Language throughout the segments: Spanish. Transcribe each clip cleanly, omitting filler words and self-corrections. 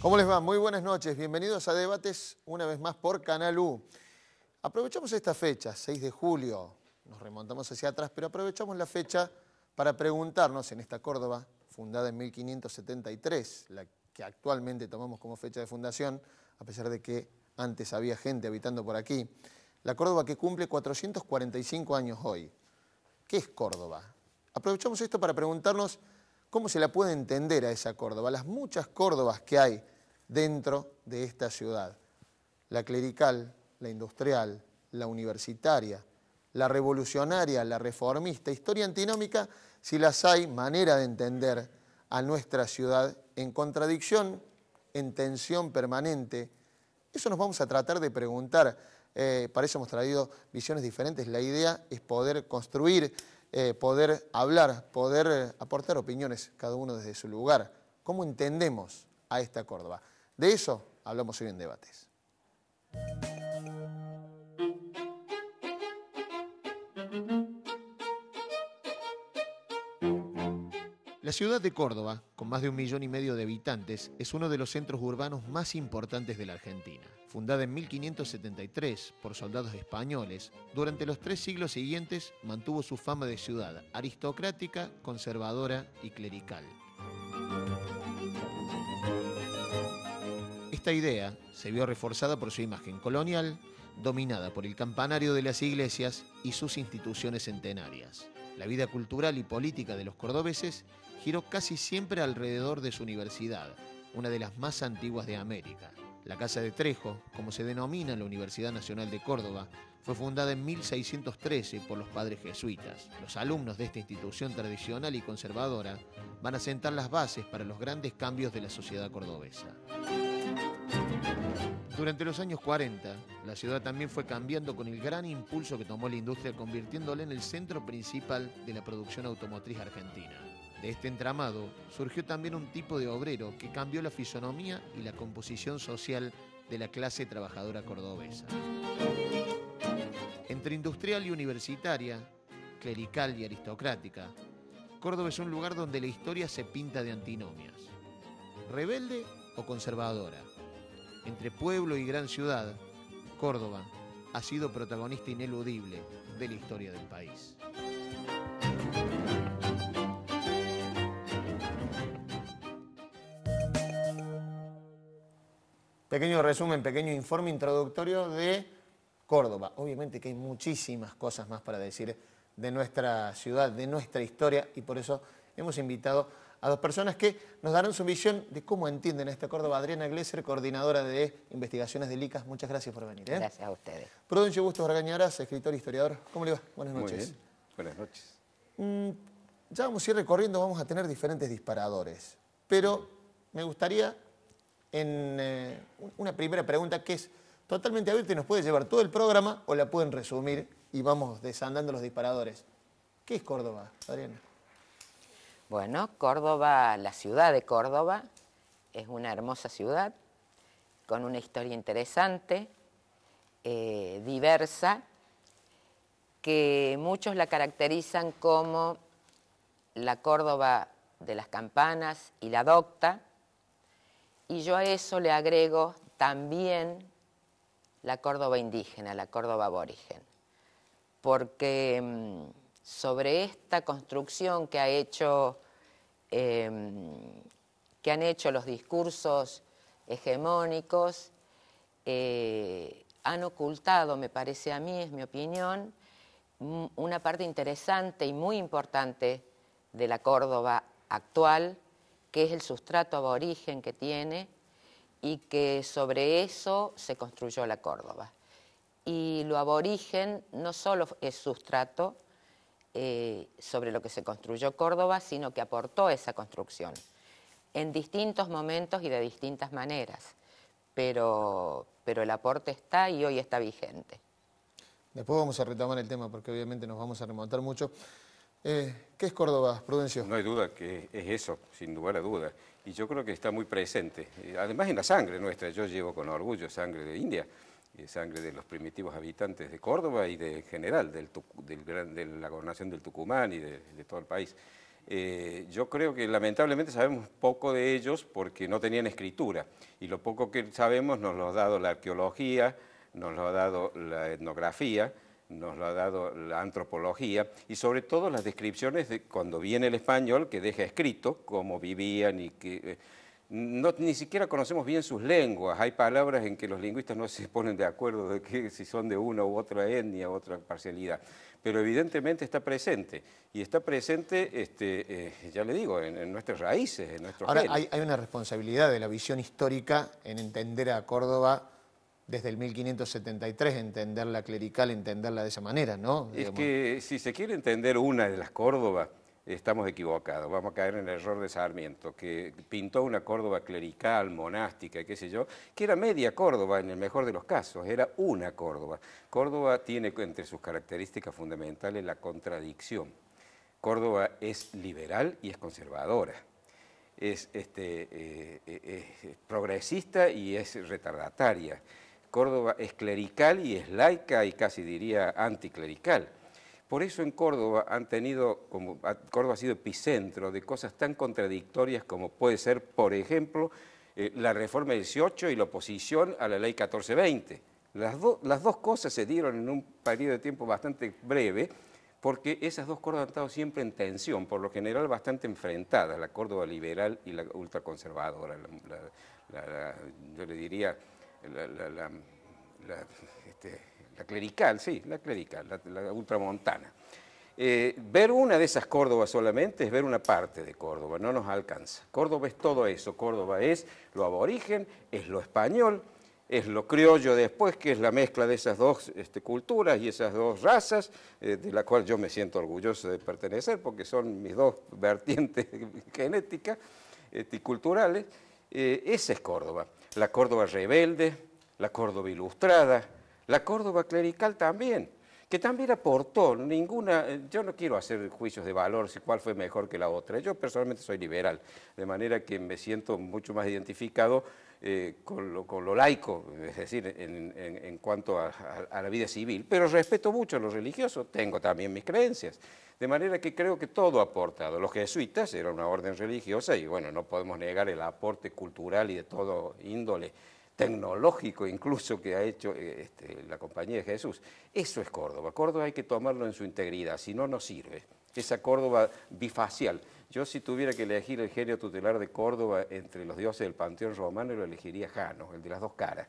¿Cómo les va? Muy buenas noches. Bienvenidos a Debates, una vez más por Canal U. Aprovechamos esta fecha, 6 de julio, nos remontamos hacia atrás, pero aprovechamos la fecha para preguntarnos en esta Córdoba, fundada en 1573, la que actualmente tomamos como fecha de fundación, a pesar de que antes había gente habitando por aquí, la Córdoba que cumple 445 años hoy. ¿Qué es Córdoba? Aprovechamos esto para preguntarnos cómo se la puede entender a esa Córdoba, las muchas Córdobas que hay dentro de esta ciudad. La clerical, la industrial, la universitaria, la revolucionaria, la reformista, historia antinómica, si las hay, manera de entender a nuestra ciudad en contradicción, en tensión permanente. Eso nos vamos a tratar de preguntar. Para eso hemos traído visiones diferentes. La idea es poder construir, poder hablar, poder aportar opiniones, cada uno desde su lugar. ¿Cómo entendemos a esta Córdoba? De eso hablamos hoy en Debates. La ciudad de Córdoba, con más de 1,5 millones de habitantes, es uno de los centros urbanos más importantes de la Argentina. Fundada en 1573 por soldados españoles, durante los 3 siglos siguientes mantuvo su fama de ciudad aristocrática, conservadora y clerical. Esta idea se vio reforzada por su imagen colonial, dominada por el campanario de las iglesias y sus instituciones centenarias. La vida cultural y política de los cordobeses giró casi siempre alrededor de su universidad, una de las más antiguas de América. La Casa de Trejo, como se denomina la Universidad Nacional de Córdoba, fue fundada en 1613 por los padres jesuitas. Los alumnos de esta institución tradicional y conservadora van a sentar las bases para los grandes cambios de la sociedad cordobesa. Durante los años 40, la ciudad también fue cambiando con el gran impulso que tomó la industria, convirtiéndola en el centro principal de la producción automotriz argentina. De este entramado surgió también un tipo de obrero que cambió la fisonomía y la composición social de la clase trabajadora cordobesa. Entre industrial y universitaria, clerical y aristocrática, Córdoba es un lugar donde la historia se pinta de antinomias. Rebelde o conservadora. Entre pueblo y gran ciudad, Córdoba ha sido protagonista ineludible de la historia del país. Pequeño resumen, pequeño informe introductorio de Córdoba. Obviamente que hay muchísimas cosas más para decir de nuestra ciudad, de nuestra historia, y por eso hemos invitado a 2 personas que nos darán su visión de cómo entienden esta Córdoba. Adriana Glesser, coordinadora de investigaciones del ICAS. Muchas gracias por venir. Gracias a ustedes. Prudencio Bustos Argañarás, escritor e historiador. ¿Cómo le va? Buenas noches. Muy bien. Buenas noches. Ya vamos a ir recorriendo, vamos a tener diferentes disparadores. Pero me gustaría, en una primera pregunta que es totalmente abierta y nos puede llevar todo el programa o la pueden resumir y vamos desandando los disparadores. ¿Qué es Córdoba, Adriana? Bueno, Córdoba, la ciudad de Córdoba, es una hermosa ciudad con una historia interesante, diversa, que muchos la caracterizan como la Córdoba de las campanas y la docta, y yo a eso le agrego también la Córdoba indígena, la Córdoba aborigen, porque sobre esta construcción que han hecho los discursos hegemónicos, han ocultado, me parece a mí, es mi opinión, una parte interesante y muy importante de la Córdoba actual, que es el sustrato aborigen que tiene y que sobre eso se construyó la Córdoba. Y lo aborigen no solo es sustrato sobre lo que se construyó Córdoba, sino que aportó esa construcción en distintos momentos y de distintas maneras, pero el aporte está y hoy está vigente. Después vamos a retomar el tema porque obviamente nos vamos a remontar mucho. ¿Qué es Córdoba, Prudencio? No hay duda que es eso, sin lugar a dudas. Y yo creo que está muy presente. Además en la sangre nuestra, yo llevo con orgullo sangre de India, sangre de los primitivos habitantes de Córdoba y de, en general de la gobernación del Tucumán y de todo el país. Yo creo que lamentablemente sabemos poco de ellos porque no tenían escritura, y lo poco que sabemos nos lo ha dado la arqueología, nos lo ha dado la etnografía, nos lo ha dado la antropología, y sobre todo las descripciones de cuando viene el español, que deja escrito cómo vivían y que ni siquiera conocemos bien sus lenguas. Hay palabras en que los lingüistas no se ponen de acuerdo de que si son de una u otra etnia, otra parcialidad, pero evidentemente está presente, y está presente, ya le digo, en nuestras raíces, en nuestro Ahora, gen. hay una responsabilidad de la visión histórica en entender a Córdoba desde el 1573, entenderla clerical, entenderla de esa manera, ¿no? Es que si se quiere entender una de las Córdobas, estamos equivocados, vamos a caer en el error de Sarmiento, que pintó una Córdoba clerical, monástica, qué sé yo, que era media Córdoba en el mejor de los casos, era una Córdoba. Córdoba tiene entre sus características fundamentales la contradicción. Córdoba es liberal y es conservadora, es progresista y es retardataria. Córdoba es clerical y es laica y casi diría anticlerical. Por eso en Córdoba Córdoba ha sido epicentro de cosas tan contradictorias como puede ser, por ejemplo, la reforma 18 y la oposición a la ley 1420. Las dos cosas se dieron en un periodo de tiempo bastante breve, porque esas dos Córdobas han estado siempre en tensión, por lo general bastante enfrentadas, la Córdoba liberal y la ultraconservadora, yo le diría la clerical, sí, la clerical, la ultramontana. Ver una de esas Córdobas solamente es ver una parte de Córdoba, no nos alcanza. Córdoba es todo eso, Córdoba es lo aborigen, es lo español, es lo criollo después, que es la mezcla de esas dos culturas y esas dos razas, de la cual yo me siento orgulloso de pertenecer, porque son mis dos vertientes genéticas y culturales. Esa es Córdoba, la Córdoba rebelde, la Córdoba ilustrada, la Córdoba clerical también, que también aportó yo no quiero hacer juicios de valor si cuál fue mejor que la otra, yo personalmente soy liberal, de manera que me siento mucho más identificado con lo laico, es decir, en cuanto a la vida civil, pero respeto mucho a lo religioso, tengo también mis creencias, de manera que creo que todo ha aportado. Los jesuitas eran una orden religiosa y bueno, no podemos negar el aporte cultural y de todo índole, tecnológico incluso, que ha hecho la Compañía de Jesús. Eso es Córdoba. Córdoba hay que tomarlo en su integridad, si no, no sirve. Esa Córdoba bifacial. Yo, si tuviera que elegir el genio tutelar de Córdoba entre los dioses del panteón romano, lo elegiría Jano, el de las dos caras.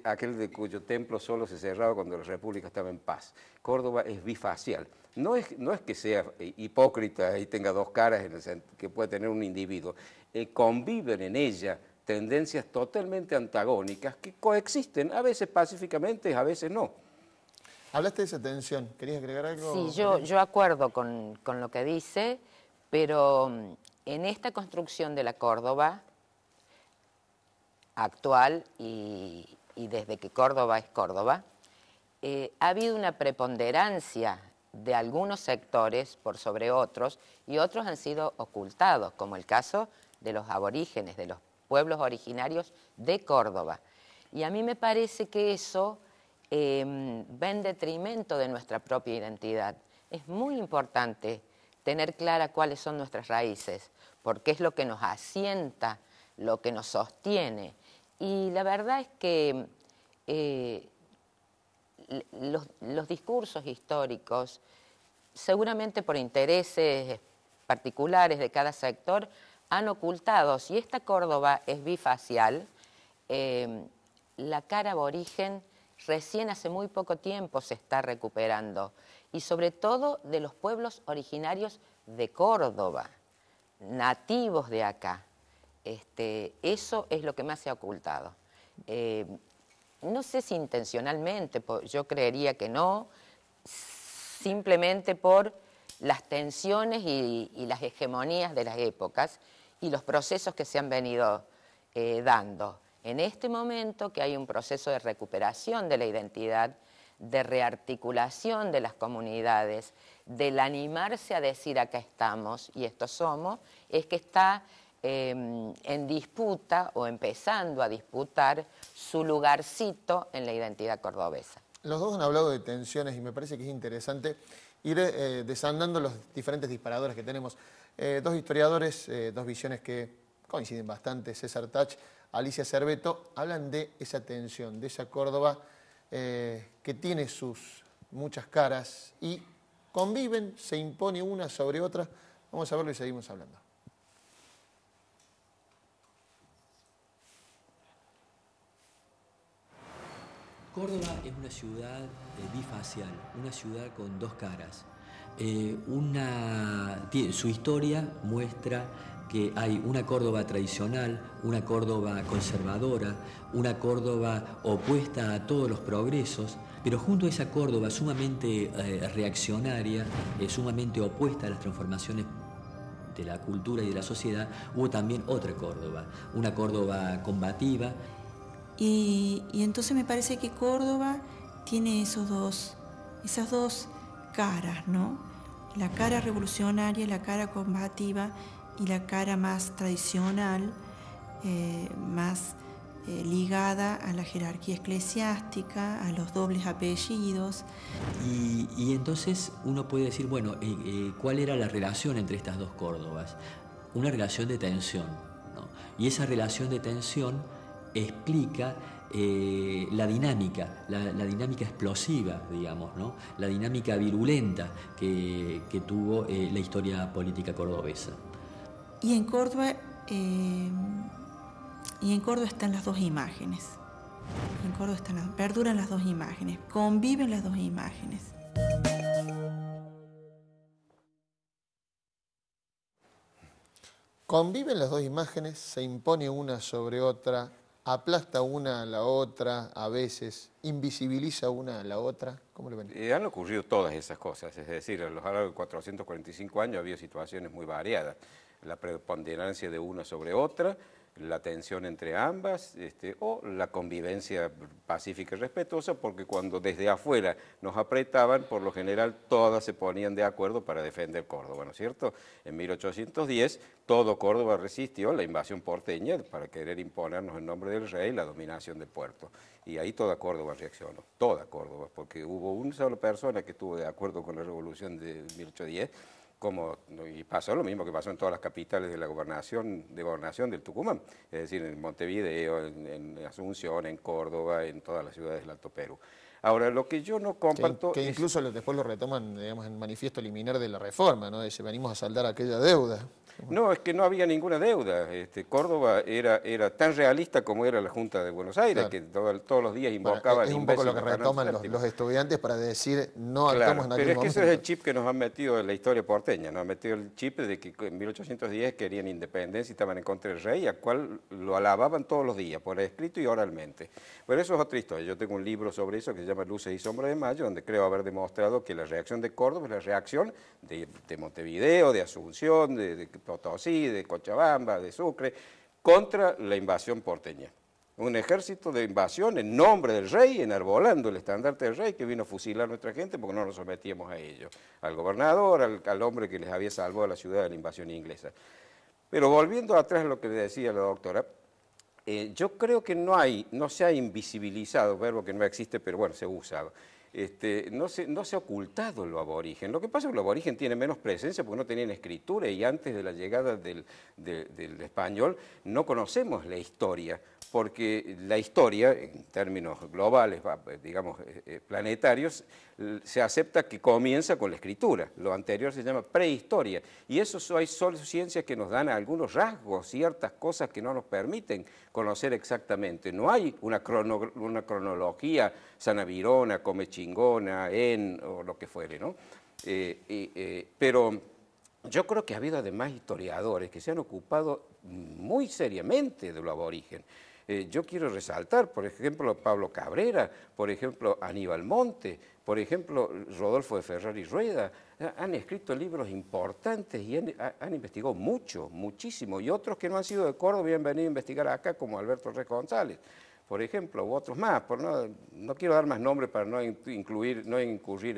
Aquel de cuyo templo solo se cerraba cuando la República estaba en paz. Córdoba es bifacial. No es que sea hipócrita y tenga dos caras que puede tener un individuo. Conviven en ella tendencias totalmente antagónicas que coexisten, a veces pacíficamente, a veces no. Hablaste de esa tensión, ¿querías agregar algo? Sí, yo acuerdo con lo que dice, pero en esta construcción de la Córdoba actual y desde que Córdoba es Córdoba, ha habido una preponderancia de algunos sectores por sobre otros, y otros han sido ocultados, como el caso de los aborígenes, de los pueblos originarios de Córdoba. Y a mí me parece que eso va en detrimento de nuestra propia identidad. Es muy importante tener clara cuáles son nuestras raíces, porque es lo que nos asienta, lo que nos sostiene. Y la verdad es que los discursos históricos, seguramente por intereses particulares de cada sector, han ocultado. Si esta Córdoba es bifacial, la cara aborigen recién hace muy poco tiempo se está recuperando, y sobre todo de los pueblos originarios de Córdoba, nativos de acá. Eso es lo que más se ha ocultado. No sé si intencionalmente, yo creería que no, simplemente por las tensiones y las hegemonías de las épocas y los procesos que se han venido dando. En este momento que hay un proceso de recuperación de la identidad, de rearticulación de las comunidades, del animarse a decir acá estamos y esto somos, es que está en disputa o empezando a disputar su lugarcito en la identidad cordobesa. Los dos han hablado de tensiones y me parece que es interesante ir desandando los diferentes disparadores que tenemos. Dos historiadores, dos visiones que coinciden bastante, César Tach, Alicia Cerveto, hablan de esa tensión, de esa Córdoba que tiene sus muchas caras y conviven, se impone una sobre otra. Vamos a verlo y seguimos hablando. Córdoba es una ciudad bifacial, una ciudad con dos caras. Su historia muestra que hay una Córdoba tradicional, una Córdoba conservadora, una Córdoba opuesta a todos los progresos, pero junto a esa Córdoba sumamente reaccionaria, sumamente opuesta a las transformaciones de la cultura y de la sociedad, hubo también otra Córdoba, una Córdoba combativa. Y entonces me parece que Córdoba tiene esas dos caras, ¿no? La cara revolucionaria, la cara combativa y la cara más tradicional, más ligada a la jerarquía eclesiástica, a los dobles apellidos. Y entonces uno puede decir, bueno, ¿cuál era la relación entre estas dos Córdobas? Una relación de tensión, ¿no? Y esa relación de tensión explica la dinámica explosiva, digamos, ¿no? La dinámica virulenta que tuvo la historia política cordobesa. Y en Córdoba están las dos imágenes. En Córdoba perduran las dos imágenes, conviven las dos imágenes. Conviven las dos imágenes, se impone una sobre otra, aplasta una a la otra a veces, invisibiliza una a la otra. ¿Cómo lo ven? Han ocurrido todas esas cosas, es decir, a lo largo de 445 años ha habido situaciones muy variadas. La preponderancia de una sobre otra, la tensión entre ambas, o la convivencia pacífica y respetuosa, porque cuando desde afuera nos apretaban, por lo general todas se ponían de acuerdo para defender Córdoba, ¿no es cierto? En 1810 todo Córdoba resistió la invasión porteña para querer imponernos en nombre del rey la dominación del puerto. Y ahí toda Córdoba reaccionó, toda Córdoba, porque hubo una sola persona que estuvo de acuerdo con la revolución de 1810, y pasó lo mismo que pasó en todas las capitales de la gobernación del Tucumán, es decir, en Montevideo, en Asunción, en Córdoba, en todas las ciudades del Alto Perú. Ahora, lo que yo no comparto que incluso después lo retoman, digamos, en manifiesto liminar de la reforma, ¿no? Dice, venimos a saldar aquella deuda. No, es que no había ninguna deuda. Córdoba era tan realista como era la Junta de Buenos Aires, claro, que todos los días invocaba... Es un poco lo que retoman los estudiantes para decir, no actuamos en aquel momento. Pero es que ese es el chip que nos han metido en la historia porteña, nos han metido el chip de que en 1810 querían independencia y estaban en contra del rey, al cual lo alababan todos los días, por escrito y oralmente. Pero eso es otra historia. Yo tengo un libro sobre eso que se llama Luces y Sombras de Mayo, donde creo haber demostrado que la reacción de Córdoba es la reacción de Montevideo, de Asunción, de Potosí, de Cochabamba, de Sucre, contra la invasión porteña. Un ejército de invasión en nombre del rey, enarbolando el estandarte del rey, que vino a fusilar a nuestra gente porque no nos sometíamos a ellos, al gobernador, al hombre que les había salvado a la ciudad de la invasión inglesa. Pero volviendo atrás a lo que le decía la doctora, yo creo que no se ha invisibilizado, verbo que no existe, pero bueno, se usa. No se ha ocultado lo aborigen. Lo que pasa es que el aborigen tiene menos presencia porque no tenían escritura y antes de la llegada del español no conocemos la historia, porque la historia, en términos globales, digamos, planetarios, se acepta que comienza con la escritura. Lo anterior se llama prehistoria. Y eso hay solo ciencias que nos dan algunos rasgos, ciertas cosas que no nos permiten conocer exactamente. No hay una cronología Sanavirona, Comechingona, o lo que fuere, ¿no? Pero yo creo que ha habido además historiadores que se han ocupado muy seriamente de lo aborigen. Yo quiero resaltar, por ejemplo, Pablo Cabrera, por ejemplo, Aníbal Monte, por ejemplo, Rodolfo de Ferrari Rueda. Han escrito libros importantes y han investigado mucho, muchísimo, y otros que no han sido de Córdoba y han venido a investigar acá, como Alberto Rey González, por ejemplo, u otros más. No quiero dar más nombres para no incurrir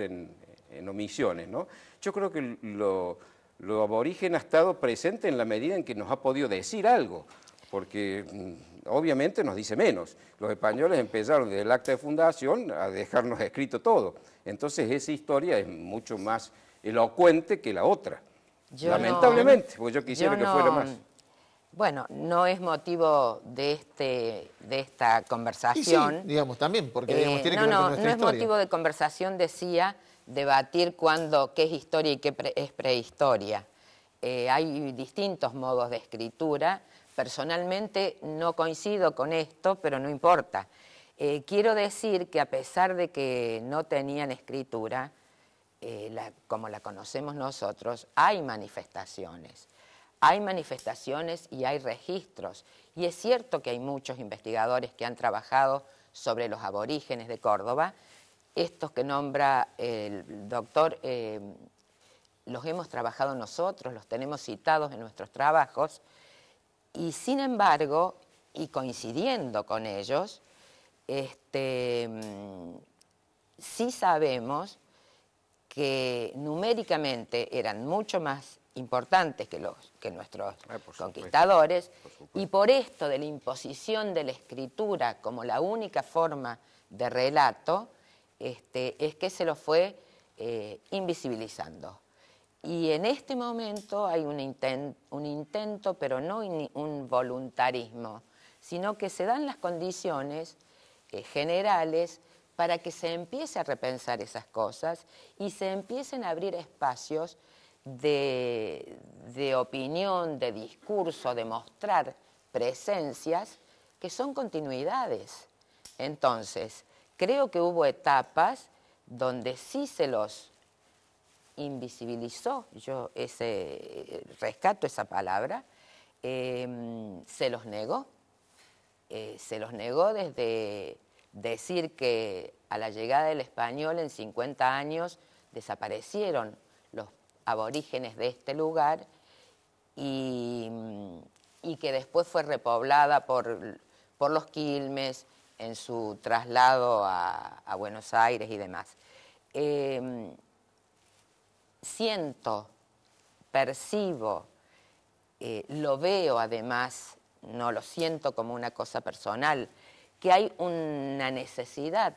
en omisiones, ¿no? Yo creo que lo aborigen ha estado presente en la medida en que nos ha podido decir algo. porque obviamente nos dice menos. Los españoles empezaron desde el acta de fundación a dejarnos escrito todo. Entonces esa historia es mucho más elocuente que la otra. Lamentablemente, porque yo quisiera que fuera más. Bueno, no es motivo de esta conversación. Y sí, digamos, también, porque digamos, tiene que ver con nuestra no es historia. motivo de conversación, decía, debatir qué es historia y qué es prehistoria. Hay distintos modos de escritura. Personalmente no coincido con esto, pero no importa. Quiero decir que a pesar de que no tenían escritura, como la conocemos nosotros, hay manifestaciones. Hay manifestaciones y hay registros. Y es cierto que hay muchos investigadores que han trabajado sobre los aborígenes de Córdoba. Estos que nombra el doctor, los hemos trabajado nosotros, los tenemos citados en nuestros trabajos. Y sin embargo, y coincidiendo con ellos, sí sabemos que numéricamente eran mucho más importantes que nuestros conquistadores, y por esto de la imposición de la escritura como la única forma de relato, es que se lo fue invisibilizando. Y en este momento hay un intento, pero no un voluntarismo, sino que se dan las condiciones generales para que se empiece a repensar esas cosas y se empiecen a abrir espacios de opinión, de discurso, de mostrar presencias que son continuidades. Entonces, creo que hubo etapas donde sí se los invisibilizó, yo rescato esa palabra, se los negó desde decir que a la llegada del español en 50 años desaparecieron los aborígenes de este lugar y que después fue repoblada por los Quilmes en su traslado a Buenos Aires y demás. Siento, percibo, lo veo además, no lo siento como una cosa personal, que hay una necesidad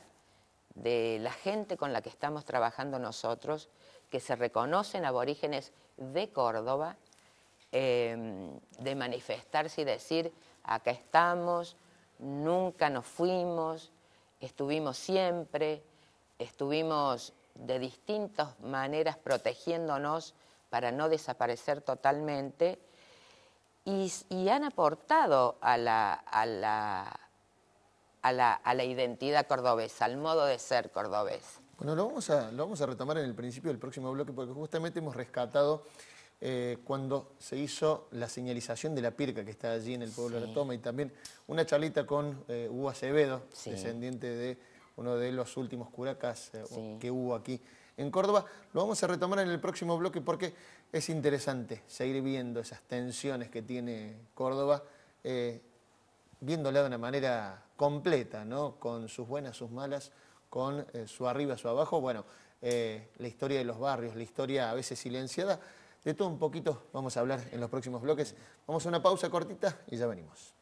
de la gente con la que estamos trabajando nosotros, que se reconocen aborígenes de Córdoba, de manifestarse y decir, acá estamos, nunca nos fuimos, estuvimos siempre, estuvimos de distintas maneras protegiéndonos para no desaparecer totalmente, y han aportado a la identidad cordobesa, al modo de ser cordobés. Bueno, lo vamos a retomar en el principio del próximo bloque, porque justamente hemos rescatado cuando se hizo la señalización de la Pirca que está allí en el pueblo de La Toma, y también una charlita con Hugo Acevedo, descendiente de uno de los últimos curacas que hubo aquí en Córdoba. Lo vamos a retomar en el próximo bloque porque es interesante seguir viendo esas tensiones que tiene Córdoba, viéndola de una manera completa, ¿no? Con sus buenas, sus malas, con su arriba, su abajo. Bueno, la historia de los barrios, la historia a veces silenciada, de todo un poquito vamos a hablar en los próximos bloques. Vamos a una pausa cortita y ya venimos.